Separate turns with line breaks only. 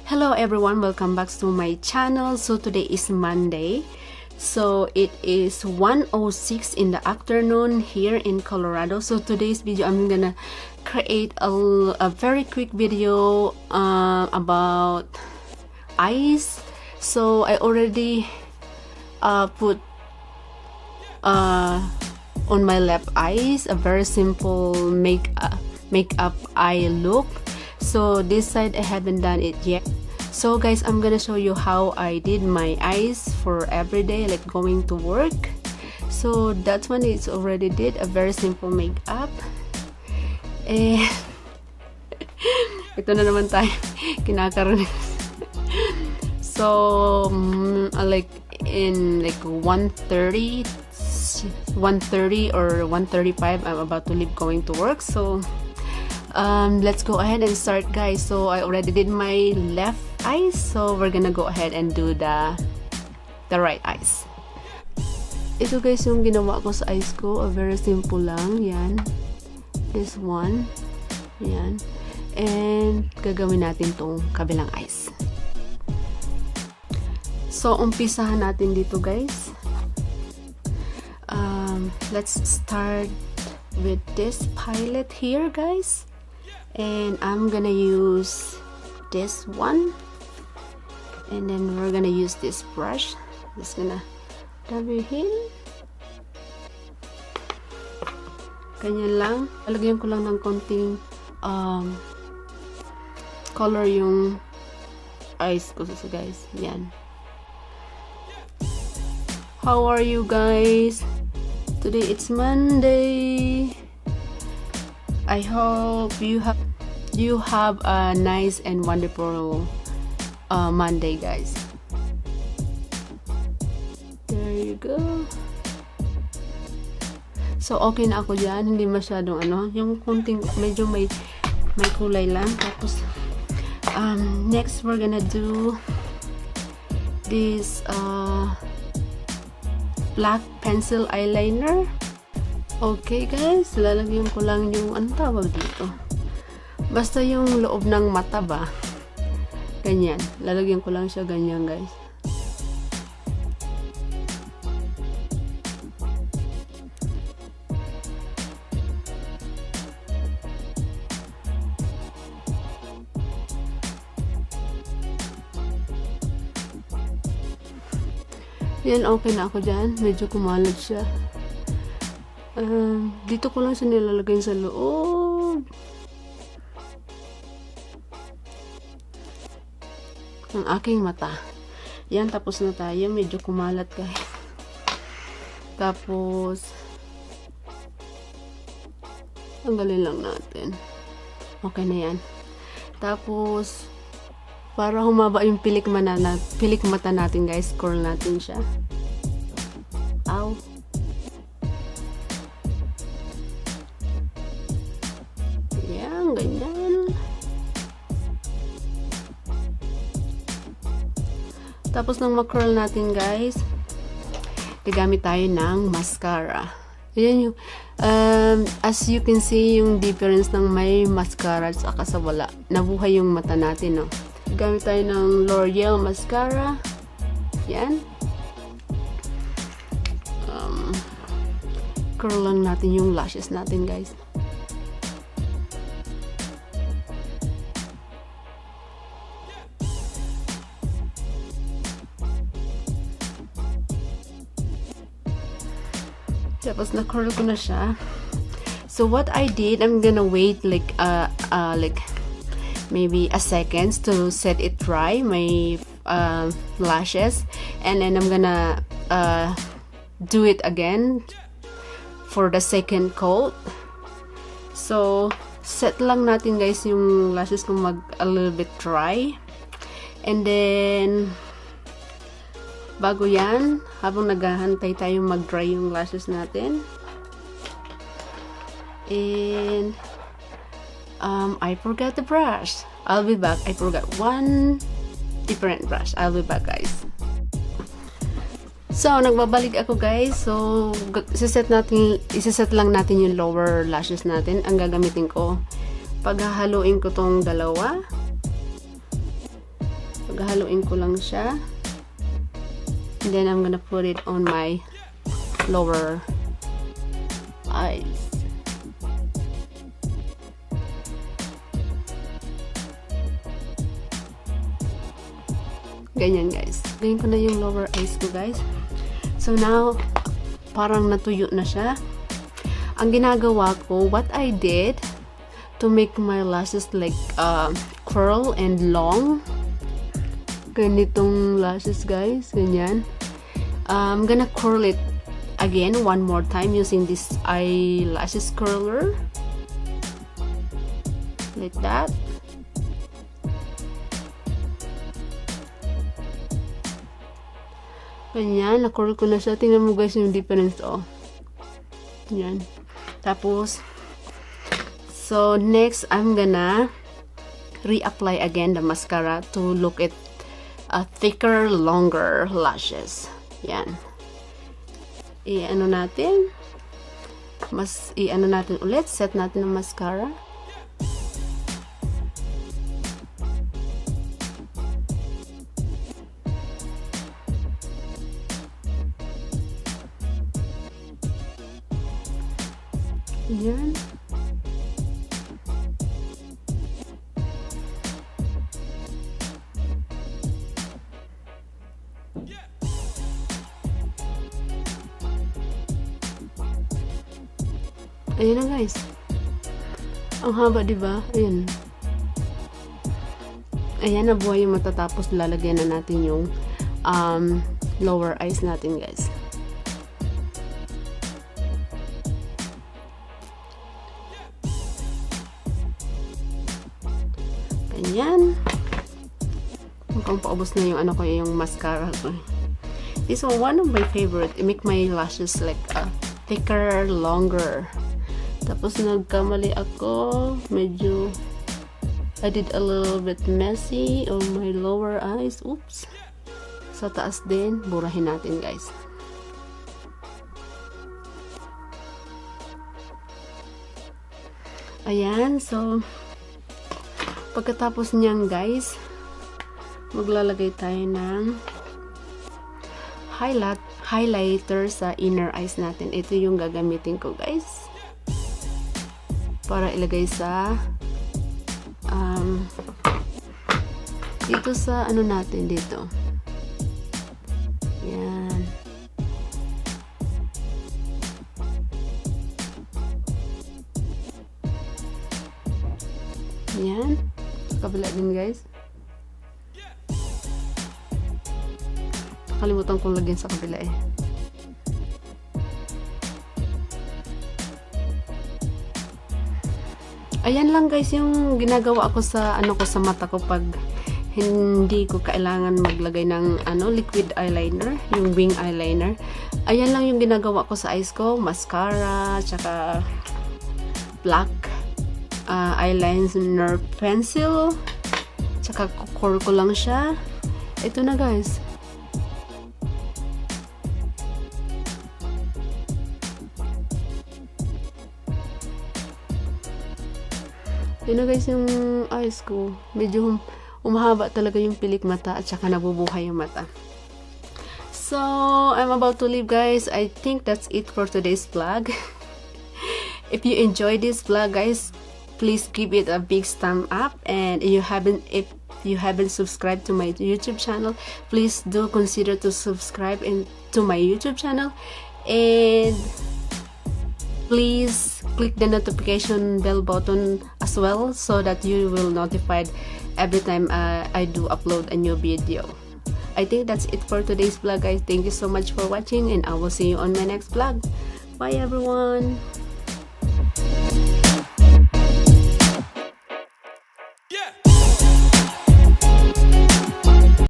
Hello everyone, welcome back to my channel. So today is Monday. So it is 1:06 in the afternoon here in Colorado. So today's video I'm gonna create a very quick video about eyes. So I already put on my left eyes a very simple makeup eye look. So this side I haven't done it yet. So guys, I'm gonna show you how I did my eyes for everyday, like going to work. So that one is already did a very simple makeup. And ito na naman tayo kinakaroon. So like in like 1:30 or 1:35 I'm about to leave going to work. So let's go ahead and start, guys. So I already did my left eyes, so we're gonna go ahead and do the right eyes. Ito guys yung ginawa ko sa eyes ko, very simple lang. Yan, this one, yan, and gagawin natin tong kabilang eyes. So umpisahan natin dito, guys. Let's start with this palette here, guys. And I'm gonna use this one, and then we're gonna use this brush. Just gonna dab it in. Ganyan lang. Lalagyan ko lang ng konting color yung eyes ko, guys. Yan. How are you guys? Today it's Monday. I hope you have a nice and wonderful Monday, guys. There you go. So okay na ako dyan, hindi masyadong yung kunting medyo may kulay lang. Tapos next we're gonna do this black pencil eyeliner. Okay guys, lalagyan ko lang yung tawag dito, basta yung loob ng mata ba, ganyan, lalagyan ko lang siya ganyan, guys. Yan, okay na ako dyan, medyo kumalat siya. Dito ko lang siya nilalagay sa loob ng aking mata. Yan, tapos na tayo. Medyo kumalat, guys. Tapos tanggalin lang natin. Okay na yan. Tapos para humaba yung pilik mata natin, guys, curl natin siya. Ow. Ganyan. Tapos nang ma-curl natin, guys, gagamit tayo ng mascara. Ayan yung as you can see yung difference ng may mascara at saka sa wala. Nabuhay yung mata natin, no? Gagamit tayo ng L'Oreal mascara. Yan. Curl lang natin yung lashes natin, guys. Tapos na-curl ko na siya. So what I did, I'm gonna wait like maybe a second to set it dry, my lashes, and then I'm gonna do it again for the second coat. So set lang natin, guys, yung lashes ko a little bit dry, and then bago yan, habang naghahantay tayo mag-dry yung lashes natin. And I forgot the brush. I'll be back. I forgot one different brush. I'll be back, guys. So nagbabalik ako, guys. So iseset lang natin yung lower lashes natin. Ang gagamitin ko, paghahaluin ko tong dalawa, Paghaluin ko lang siya. And then I'm gonna put it on my lower eyes. Ganyan guys. Ganyan ko na yung lower eyes ko guys. So now, parang natuyo na siya. Ang ginagawa ko, what I did to make my lashes like curl and long. Ganitong lashes guys, ganyan. I'm gonna curl it again one more time using this eyelashes curler, like that. Ganyan, na-curl ko na siya. Tingnan mo guys yung difference, oh. Ganyan. Tapos, so next I'm gonna reapply again the mascara to look at thicker, longer lashes. Yan. I-ano natin. I-ano natin ulit. Set natin ang mascara. Yan. Ayan na guys. Ang haba, diba? Ayan. Ayan na buhay yung mata. Tapos lalagyan na natin yung lower eyes natin guys. Ganyan. Mukhang paubos na yung ano ko, yung mascara ko. This is one of my favorite. It make my lashes like thicker, longer. Tapos nagkamali ako, medyo I did a little bit messy on my lower eyes. Oops. Sa taas din, burahin natin guys. Ayan, so pagkatapos niyan guys, maglalagay tayo ng highlighter sa inner eyes natin. Ito yung gagamitin ko guys. Para ilagay sa dito sa ano natin dito. Yan. Yan. Kabila din guys. Kalimutan kong lagyan sa kabila eh. Ayan lang guys yung ginagawa ko sa ano ko sa mata ko pag hindi ko kailangan maglagay ng liquid eyeliner, yung wing eyeliner. Ayan lang yung ginagawa ko sa eyes ko, mascara, tsaka black eyeliner pencil, tsaka core ko lang siya. Ito na guys. Yun na guys yung eyes ko. Medyo umahaba talaga yung pilik mata at saka nabubuhay yung mata. So, I'm about to leave guys. I think that's it for today's vlog. If you enjoyed this vlog guys, please give it a big thumb up. And if you haven't subscribed to my YouTube channel, please do consider to subscribe to my YouTube channel. And please click the notification bell button as well so that you will notified every time I do upload a new video. I think that's it for today's vlog guys. Thank you so much for watching and I will see you on my next vlog. Bye everyone.